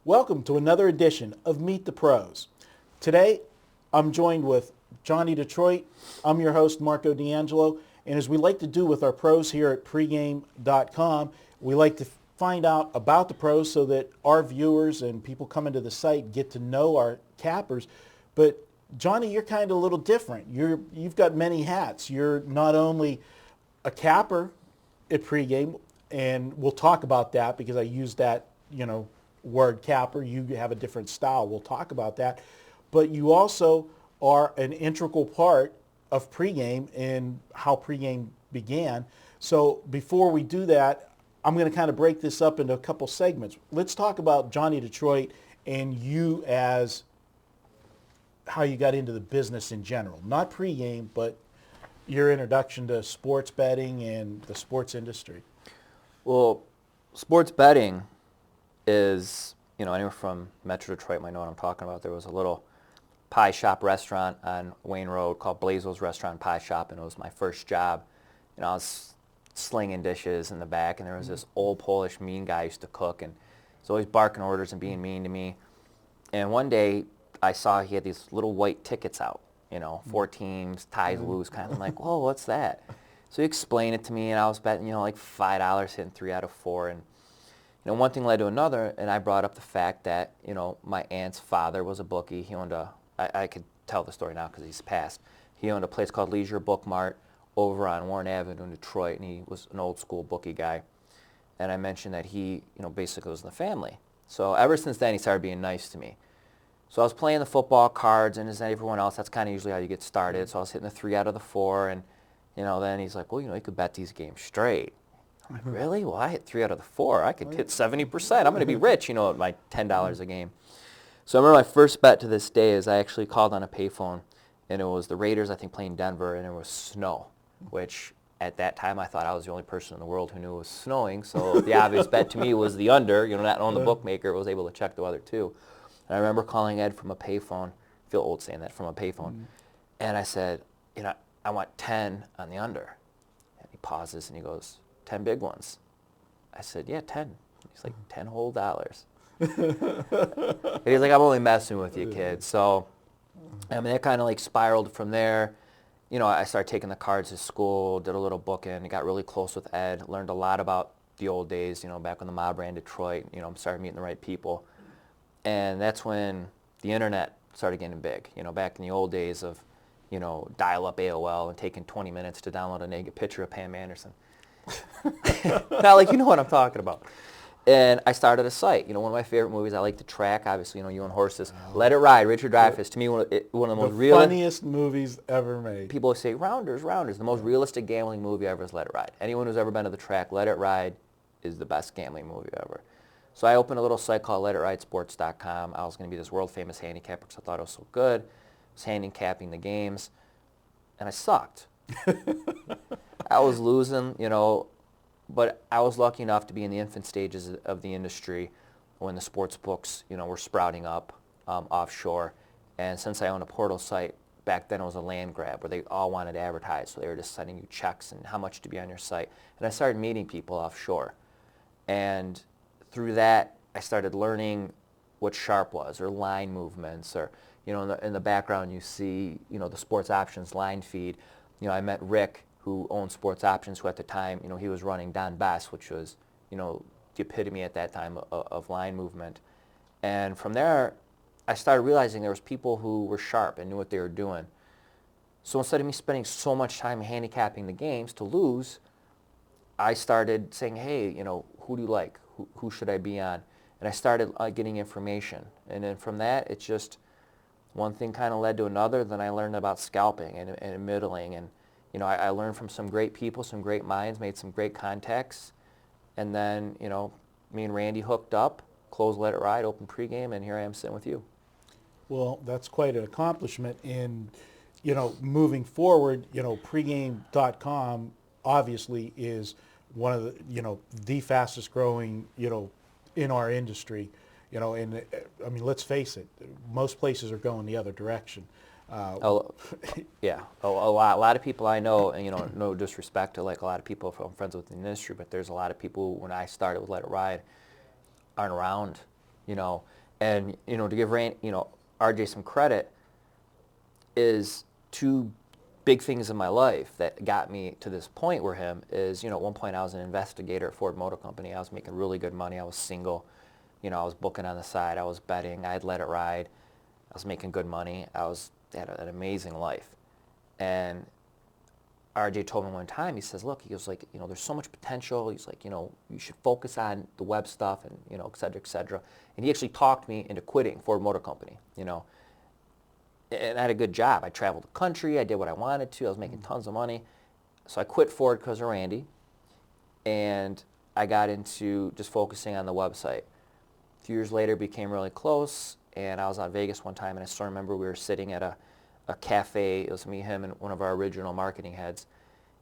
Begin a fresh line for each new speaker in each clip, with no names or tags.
Welcome to another edition of Meet the Pros. Today, I'm joined with Johnny Detroit. I'm your host, Marco D'Angelo. And as we like to do with our pros here at Pregame.com, we like to find out about the pros so that our viewers and people coming to the site get to know our cappers. But Johnny, you're kind of a little different. You've got many hats. You're not only a capper at Pregame, and we'll talk about that because I use that, word capper. You have a different style. We'll talk about that. But you also are an integral part of Pregame and how Pregame began. So before we do that, I'm going to kind of break this up into a couple segments. Let's talk about Johnny Detroit and you as how you got into the business in general. Not Pregame, but your introduction to sports betting and the sports industry.
Well, sports betting is, anywhere from Metro Detroit might know what I'm talking about. There was a little pie shop restaurant on Wayne Road called Blazo's Restaurant and Pie Shop, and it was my first job. I was slinging dishes in the back, and there was this old Polish mean guy who used to cook, and he was always barking orders and being mean to me. And one day, I saw he had these little white tickets out, 4 teams, ties loose, kind of like, whoa, what's that? So he explained it to me, and I was betting, like $5 hitting 3 out of 4, and one thing led to another, and I brought up the fact that, my aunt's father was a bookie. He owned I could tell the story now because he's passed. He owned a place called Leisure Book Mart over on Warren Avenue in Detroit, and he was an old school bookie guy. And I mentioned that he, basically was in the family. So ever since then, he started being nice to me. So I was playing the football cards, and as everyone else, that's kind of usually how you get started. So I was hitting the 3 out of the 4, and, then he's like, well, you could bet these games straight. I'm like, really? Well, I hit 3 out of the 4. I could hit 70%. I'm going to be rich, at my $10 a game. So I remember my first bet to this day is I actually called on a payphone, and it was the Raiders, I think, playing Denver, and it was snow, which at that time I thought I was the only person in the world who knew it was snowing. So the obvious bet to me was the under. Not on the bookmaker, was able to check the weather too. And I remember calling Ed from a payphone. I feel old saying that, from a payphone. And I said, I want 10 on the under. And he pauses and he goes, 10 big ones. I said, yeah, 10. He's like, 10 whole dollars. And he's like, I'm only messing with you, kid. So, it kind of spiraled from there. I started taking the cards to school, did a little booking, got really close with Ed, learned a lot about the old days, back when the mob ran Detroit, started meeting the right people. And that's when the internet started getting big, back in the old days of, dial-up AOL and taking 20 minutes to download a naked picture of Pam Anderson. Not like you know what I'm talking about. And I started a site. One of my favorite movies I like to track, obviously, you and horses. Let It Ride, Richard Dreyfuss. To me, one of the most
funniest movies ever made.
People say, Rounders. The most realistic gambling movie ever is Let It Ride. Anyone who's ever been to the track, Let It Ride is the best gambling movie ever. So I opened a little site called LetItRideSports.com. I was going to be this world-famous handicapper because I thought it was so good. I was handicapping the games, and I sucked. I was losing, but I was lucky enough to be in the infant stages of the industry when the sports books, were sprouting up offshore. And since I own a portal site, back then it was a land grab where they all wanted to advertise. So they were just sending you checks and how much to be on your site. And I started meeting people offshore. And through that, I started learning what sharp was, or line movements, or, in the background you see, the sports options line feed. I met Rick, who owned Sports Options, who at the time, he was running Don Best, which was, the epitome at that time of line movement. And from there, I started realizing there was people who were sharp and knew what they were doing. So instead of me spending so much time handicapping the games to lose, I started saying, hey, who do you like? Who should I be on? And I started getting information. And then from that, it's just one thing kind of led to another. Then I learned about scalping and middling, and I learned from some great people, some great minds, made some great contacts, and then, me and Randy hooked up, closed Let It Ride, opened Pregame, and here I am sitting with you.
Well, that's quite an accomplishment. And, moving forward, Pregame.com obviously is one of the fastest growing, in our industry, and let's face it, most places are going the other direction.
Yeah, a lot of people I know, and no disrespect to a lot of people I'm friends with in the industry, but there's a lot of people when I started with Let It Ride aren't around, And, to give RJ some credit, is two big things in my life that got me to this point where him is, at one point I was an investigator at Ford Motor Company. I was making really good money. I was single. I was booking on the side. I was betting. I had let it ride. I was making good money. Had an amazing life. And RJ told me one time, he says, look, he goes like, there's so much potential. He's like, you should focus on the web stuff and, et cetera, et cetera. And he actually talked me into quitting Ford Motor Company, And I had a good job. I traveled the country. I did what I wanted to. I was making tons of money. So I quit Ford because of Randy. And I got into just focusing on the website. A few years later, became really close. And I was out in Vegas one time, and I still remember we were sitting at a cafe. It was me, him, and one of our original marketing heads.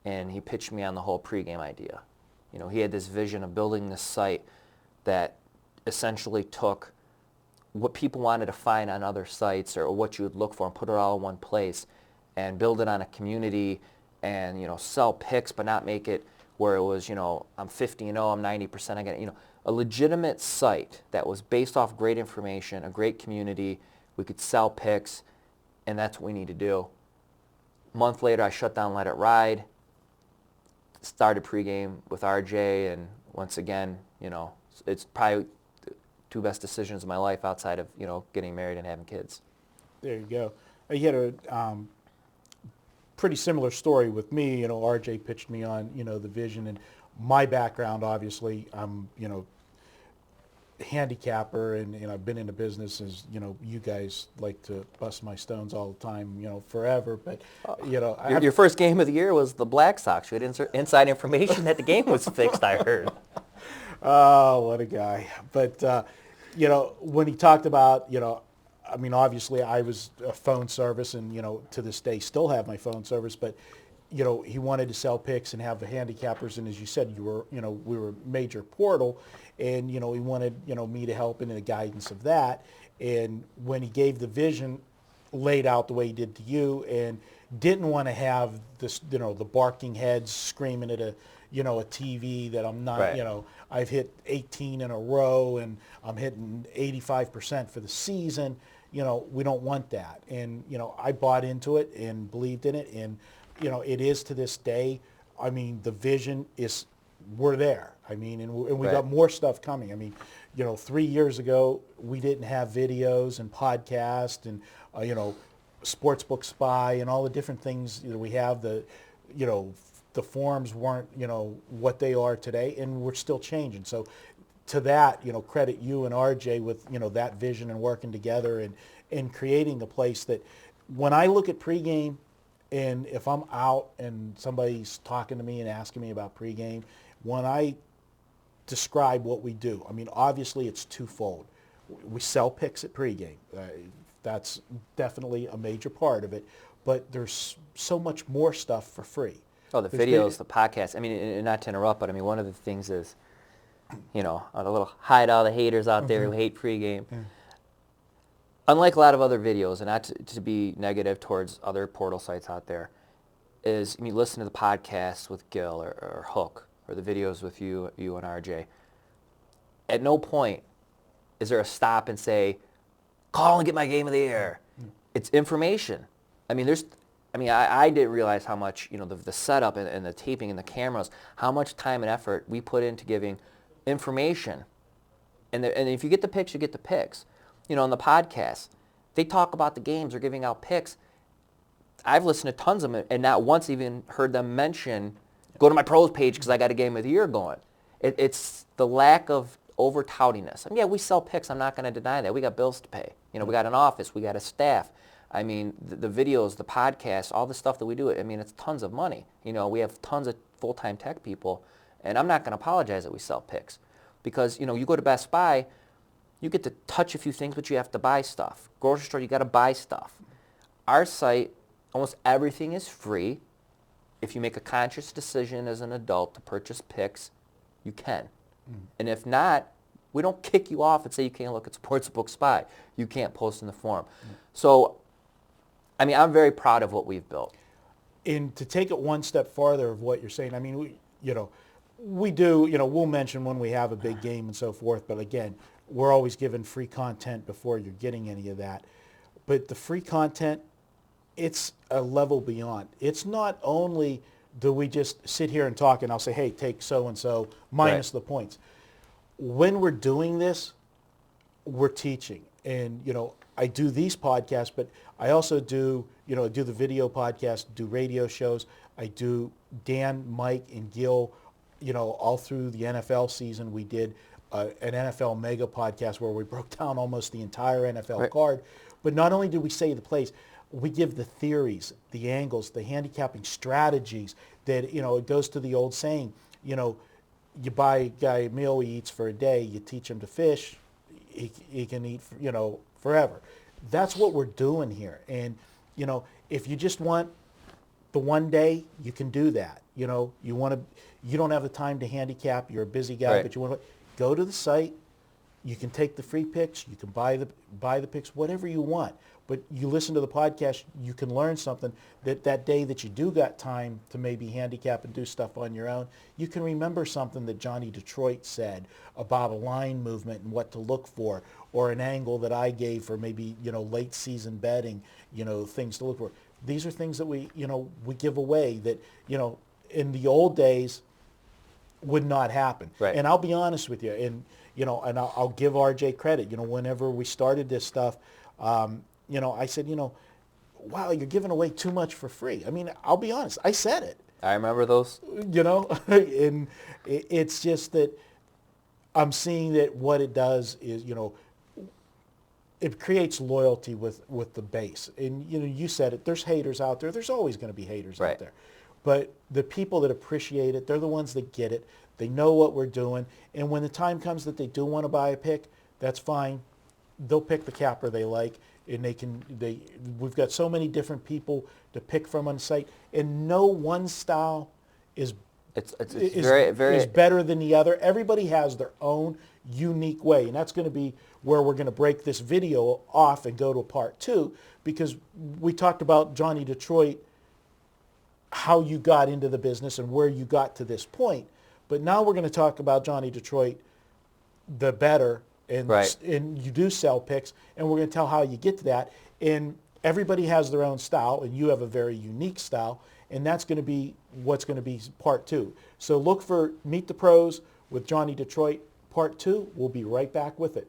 And he pitched me on the whole pregame idea. He had this vision of building this site that essentially took what people wanted to find on other sites or what you would look for and put it all in one place and build it on a community and, sell picks but not make it where it was, I'm 50-0, I'm 90%, I get it, a legitimate site that was based off great information, a great community, we could sell picks, and that's what we need to do. A month later, I shut down Let It Ride, started Pregame with RJ, and once again, it's probably the two best decisions of my life outside of, getting married and having kids.
There you go. You had a pretty similar story with me. RJ pitched me on, the vision, and my background, obviously, I'm, handicapper, and I've been in the business as, you guys like to bust my stones all the time, forever, but,
Your first game of the year was the Black Sox. You had inside information that the game was fixed, I heard.
Oh, what a guy. But, when he talked about, obviously I was a phone service and, to this day still have my phone service, but, he wanted to sell picks and have the handicappers. And as you said, we were a major portal, and, he wanted, me to help in the guidance of that. And when he gave the vision laid out the way he did to you, and didn't want to have this, the barking heads screaming at a TV that I'm not,
right.
I've hit 18 in a row and I'm hitting 85% for the season. We don't want that. And, I bought into it and believed in it. And, it is to this day. The vision is, we're there. And we
right.
got more stuff coming. 3 years ago, we didn't have videos and podcasts and, Sportsbook Spy and all the different things we have. The forums weren't, what they are today, and we're still changing. So to that, credit you and RJ with, that vision and working together and creating a place that when I look at pregame, and if I'm out and somebody's talking to me and asking me about pregame, when I describe what we do, obviously it's twofold. We sell picks at pregame. That's definitely a major part of it. But there's so much more stuff for free.
Oh, the videos, the podcasts. And not to interrupt, but one of the things is, a little hide all the haters out there who hate pregame.
Yeah.
Unlike a lot of other videos, and not to be negative towards other portal sites out there, is you listen to the podcasts with Gil or Hook, or the videos with you and RJ. At no point is there a stop and say, call and get my game of the year. It's information. I didn't realize how much, the setup and the taping and the cameras, how much time and effort we put into giving information. And if you get the picks, you get the picks. On the podcast, they talk about the games, they're giving out picks. I've listened to tons of them and not once even heard them mention, go to my pros page because I got a game of the year going. It's the lack of over-toutiness. Yeah, we sell picks. I'm not going to deny that. We got bills to pay. We got an office. We got a staff. The videos, the podcasts, all the stuff that we do, it's tons of money. We have tons of full-time tech people, and I'm not going to apologize that we sell picks because, you go to Best Buy, you get to touch a few things, but you have to buy stuff. Grocery store, you got to buy stuff. Our site, almost everything is free. If you make a conscious decision as an adult to purchase picks, you can. And if not, we don't kick you off and say you can't look at Sportsbook Spy. You can't post in the forum. So, I'm very proud of what we've built.
And to take it one step farther of what you're saying, We do, we'll mention when we have a big game and so forth, but again, we're always giving free content before you're getting any of that. But the free content, it's a level beyond. It's not only do we just sit here and talk and I'll say, hey, take so-and-so minus the points. When we're doing this, we're teaching. And, I do these podcasts, but I also do, do the video podcast, do radio shows. I do Dan, Mike, and Gil, all through the NFL season. We did an NFL mega podcast where we broke down almost the entire NFL card. But not only do we say the plays, we give the theories, the angles, the handicapping strategies that, it goes to the old saying, you buy a guy a meal he eats for a day, you teach him to fish, he can eat, forever. That's what we're doing here. And, if you just want the one day, you can do that. You don't have the time to handicap, you're a busy guy, but you want to go to the site, you can take the free picks, you can buy the picks, whatever you want. But you listen to the podcast, you can learn something that day that you do got time to maybe handicap and do stuff on your own. You can remember something that Johnny Detroit said about a line movement and what to look for, or an angle that I gave for maybe, late season betting, things to look for. These are things that we give away that, in the old days would not happen.
Right.
And I'll be honest with you, and, and I'll give RJ credit, whenever we started this stuff, I said, wow, you're giving away too much for free. I mean, I'll be honest, I said it.
I remember those.
And it's just that I'm seeing that what it does is, it creates loyalty with the base. And, you said it, there's haters out there. There's always going to be haters out there. But the people that appreciate it, they're the ones that get it. They know what we're doing. And when the time comes that they do want to buy a pick, that's fine. They'll pick the capper they like. And we've got so many different people to pick from on the site, and no one style is better than the other. Everybody has their own unique way, and that's going to be where we're going to break this video off and go to part 2, because we talked about Johnny Detroit, how you got into the business and where you got to this point. But now we're going to talk about Johnny Detroit, the Bettor. And you do sell picks, and we're going to tell how you get to that. And everybody has their own style, and you have a very unique style, and that's going to be what's going to be part 2. So look for Meet the Pros with Johnny Detroit, part 2. We'll be right back with it.